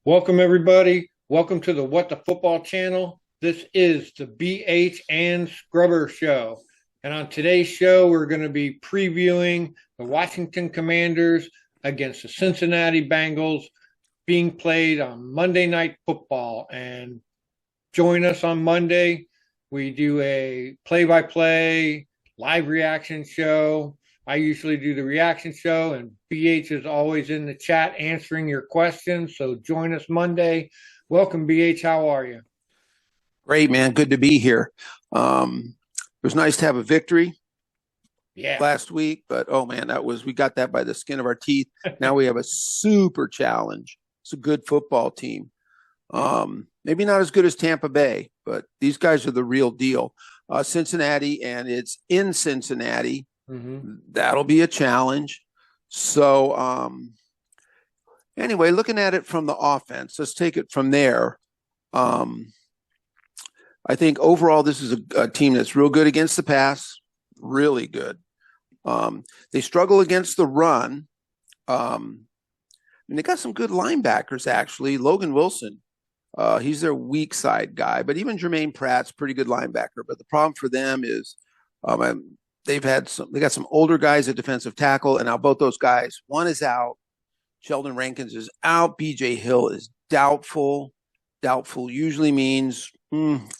Welcome, everybody. Welcome to the What the Football channel. This is the BH and Scrubber Show. And on today's show, we're going to be previewing the Washington Commanders against the Cincinnati Bengals being played on Monday Night Football. And join us on Monday. We do a play-by-play live reaction show. I usually do the reaction show, and BH is always in the chat answering your questions. So join us Monday. Welcome, BH. How are you? Great, man. Good to be here. It was nice to have a victory last week, but oh man, we got that by the skin of our teeth. Now we have a super challenge. It's a good football team. Maybe not as good as Tampa Bay, but these guys are the real deal. Cincinnati, and it's in Cincinnati. That'll be a challenge. So anyway, looking at it from the offense, let's take it from there. I think overall this is a team that's real good against the pass, really good. They struggle against the run. And they got some good linebackers, actually. Logan Wilson, he's their weak side guy, but even Jermaine Pratt's pretty good linebacker. But the problem for them is they got some older guys at defensive tackle, and now both those guys, one is out. Sheldon Rankins is out. BJ Hill is doubtful. Doubtful usually means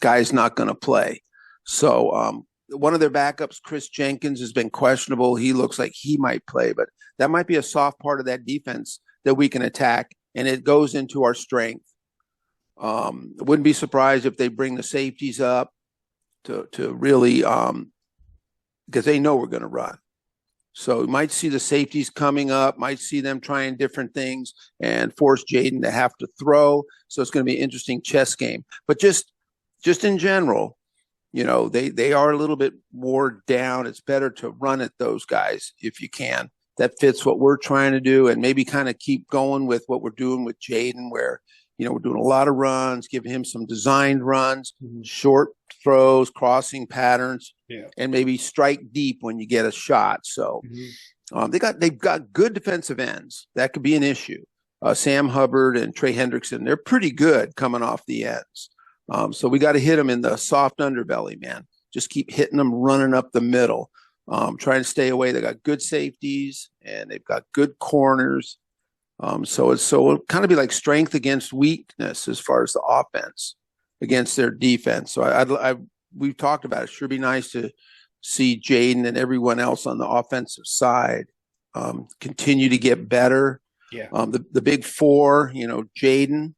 guy's not going to play. So one of their backups, Chris Jenkins, has been questionable. He looks like he might play, but that might be a soft part of that defense that we can attack, and it goes into our strength. Wouldn't be surprised if they bring the safeties up to really because they know we're going to run. So you might see the safeties coming up, might see them trying different things and force Jaden to have to throw. So it's going to be an interesting chess game. But just in general, you know, they are a little bit more down. It's better to run at those guys if you can. That fits what we're trying to do, and maybe kind of keep going with what we're doing with Jaden, where, you know, we're doing a lot of runs, giving him some designed runs, short throws, crossing patterns, and maybe strike deep when you get a shot. So they've got good defensive ends. That could be an issue. Sam Hubbard and Trey Hendrickson, they're pretty good coming off the ends. So we got to hit them in the soft underbelly, man. Just keep hitting them, running up the middle. Trying to stay away. They got good safeties and they've got good corners. So it'll kind of be like strength against weakness as far as the offense against their defense. So we've talked about it. Sure be nice to see Jaden and everyone else on the offensive side continue to get better. The big four, you know, Jaden,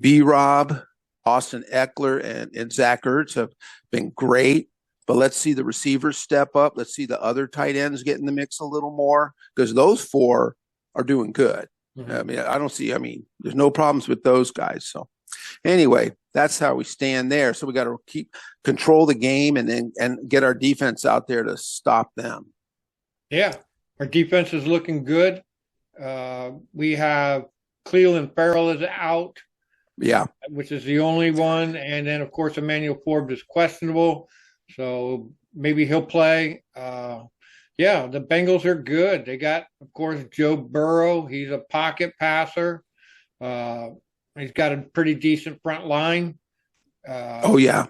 B-Rob, Austin Eckler, and Zach Ertz have been great. But let's see the receivers step up. Let's see the other tight ends get in the mix a little more, because those four are doing good. I mean, there's no problems with those guys. So anyway, that's how we stand there. So we got to control the game and get our defense out there to stop them. Yeah, our defense is looking good. We have Cleveland Farrell is out. Yeah, which is the only one. And then, of course, Emmanuel Forbes is questionable. So maybe he'll play. The Bengals are good. They got, of course, Joe Burrow. He's a pocket passer. He's got a pretty decent front line. They're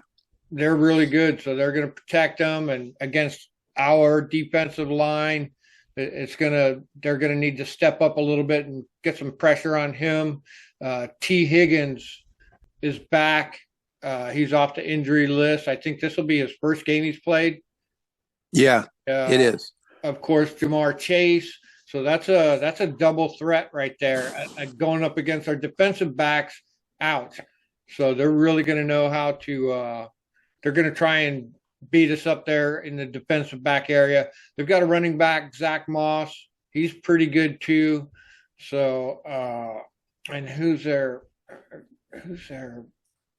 really good. So they're going to protect them. And against our defensive line, they're going to need to step up a little bit and get some pressure on him. T. Higgins is back. He's off the injury list. I think this will be his first game he's played. Yeah, it is. Of course, Jamar Chase. So that's a double threat right there, going up against our defensive backs out. So they're really going to know how to. They're going to try and beat us up there in the defensive back area. They've got a running back, Zach Moss. He's pretty good too. So and who's their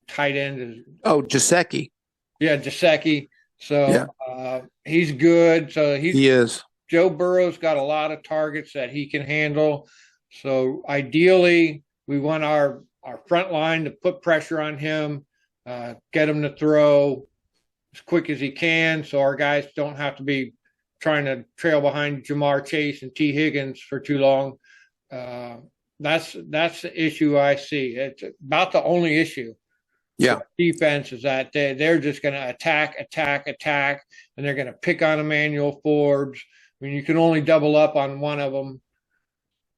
tight end is Gesicki. Yeah, Gesicki. So he's good. So he is. Joe Burrow's got a lot of targets that he can handle. So ideally, we want our front line to put pressure on him, get him to throw as quick as he can, so our guys don't have to be trying to trail behind Jamar Chase and T. Higgins for too long. that's the issue I see. It's about the only issue Yeah. defense is that they're just going to attack, attack, attack, and they're going to pick on Emmanuel Forbes. I mean, you can only double up on one of them,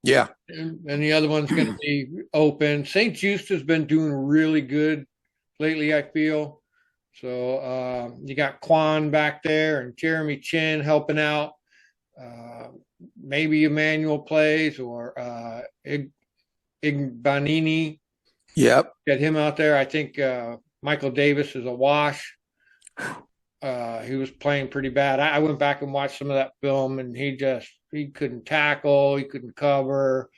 Yeah. and the other one's going to be open. St. Just has been doing really good lately, I feel. So you got Quan back there and Jeremy Chin helping out. Uh, Maybe Emmanuel plays or Igbanini. Yep. Get him out there. I think Michael Davis is a wash. He was playing pretty bad. I went back and watched some of that film, and he couldn't tackle, he couldn't cover.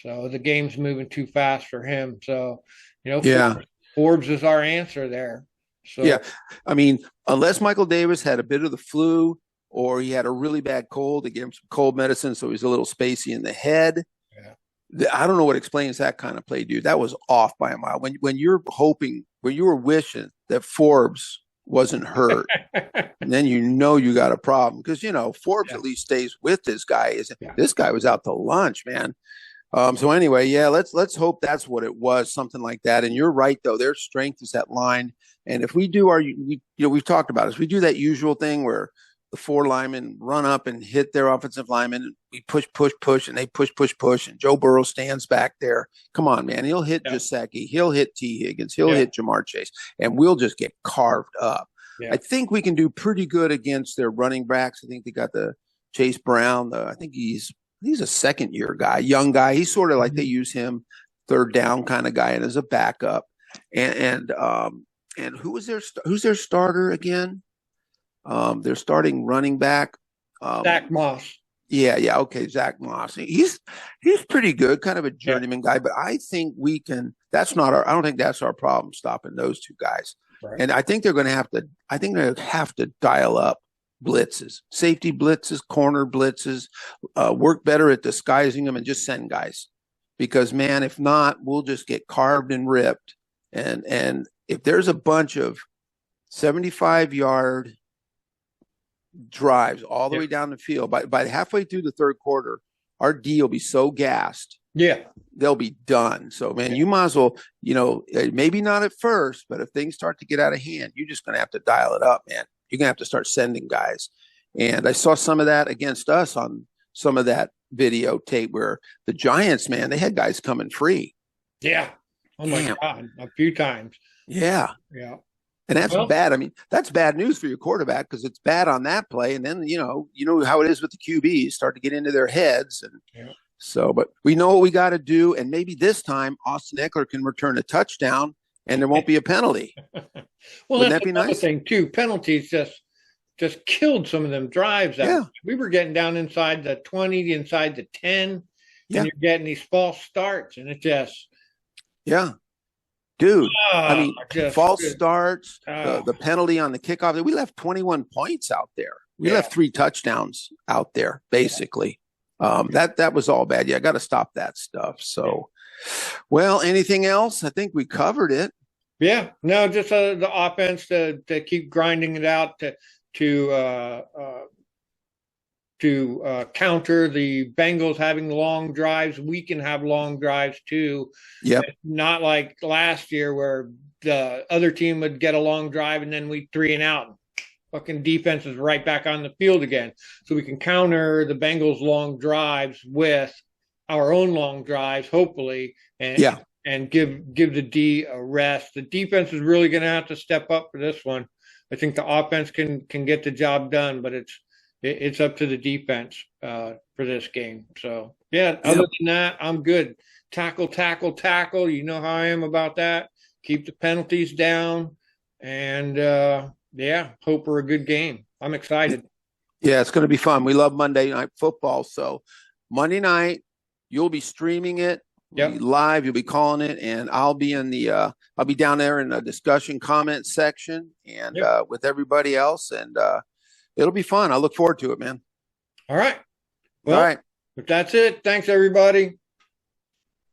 So the game's moving too fast for him. So, Yeah. Forbes is our answer there. So Yeah. I mean, unless Michael Davis had a bit of the flu or he had a really bad cold, they gave him some cold medicine, so he's a little spacey in the head. yeah. I don't know what explains that kind of play, dude. That was off by a mile. When you're hoping, when you were wishing that Forbes wasn't hurt, and then you got a problem because Forbes Yeah. at least stays with this guy. Yeah. This guy was out to lunch, man. So anyway, yeah, let's hope that's what it was, something like that. And you're right, though. Their strength is that line. And if we do we've talked about it. If we do that usual thing where the four linemen run up and hit their offensive linemen, we push, push, push, and they push, push, push, and Joe Burrow stands back there. Come on, man. He'll hit Gesicki. He'll hit T. Higgins. He'll hit Jamar Chase. And we'll just get carved up. Yeah. I think we can do pretty good against their running backs. I think they got the Chase Brown. I think he's a second-year guy, young guy. He's sort of like they use him third down kind of guy and as a backup. And who's their starter again? Their starting running back, Zach Moss. Yeah, okay, Zach Moss. He's pretty good, kind of a journeyman guy. But I think we can. I don't think that's our problem stopping those two guys. Right. And I think they're going to have to. I think they have to dial up blitzes, safety blitzes, corner blitzes, work better at disguising them and just send guys. Because man, if not, we'll just get carved and ripped. And if there's a bunch of 75-yard drives all the way down the field, by halfway through the third quarter, our D will be so gassed. Yeah. They'll be done. So, man, you might as well, maybe not at first, but if things start to get out of hand, you're just going to have to dial it up, man. You're going to have to start sending guys. And I saw some of that against us on some of that videotape where the Giants, man, they had guys coming free. Yeah. Oh, my God. A few times. Yeah. Yeah. And that's bad. I mean, that's bad news for your quarterback because it's bad on that play. And then, you know how it is with the QBs, start to get into their heads. And so, but we know what we got to do. And maybe this time Austin Eckler can return a touchdown and there won't be a penalty. Well, wouldn't that be nice? Thing too. Penalties just killed some of them drives. We were getting down inside the 20, inside the 10, and you're getting these false starts, and it just dude. I mean, false starts, the penalty on the kickoff. We left 21 points out there. We left 3 touchdowns out there, basically. That was all bad. I got to stop that stuff. So, well, anything else? I think we covered it. Yeah, no, just the offense to keep grinding it out to counter the Bengals having long drives. We can have long drives too. Yep. Not like last year where the other team would get a long drive and then we 3 and out. Fucking defense is right back on the field again. So we can counter the Bengals long drives with our own long drives, hopefully, and give the D a rest. The defense is really going to have to step up for this one. I think the offense can get the job done, but it's up to the defense for this game. So other than that, I'm good. Tackle, tackle, tackle. You know how I am about that. Keep the penalties down, and hope for a good game. I'm excited. Yeah, it's going to be fun. We love Monday Night Football. So Monday night, you'll be streaming it. We'll be live. You'll be calling it, and I'll be I'll be down there in the discussion comment section and with everybody else, and it'll be fun. I look forward to it, man. All right. Well, all right. If that's it, thanks everybody.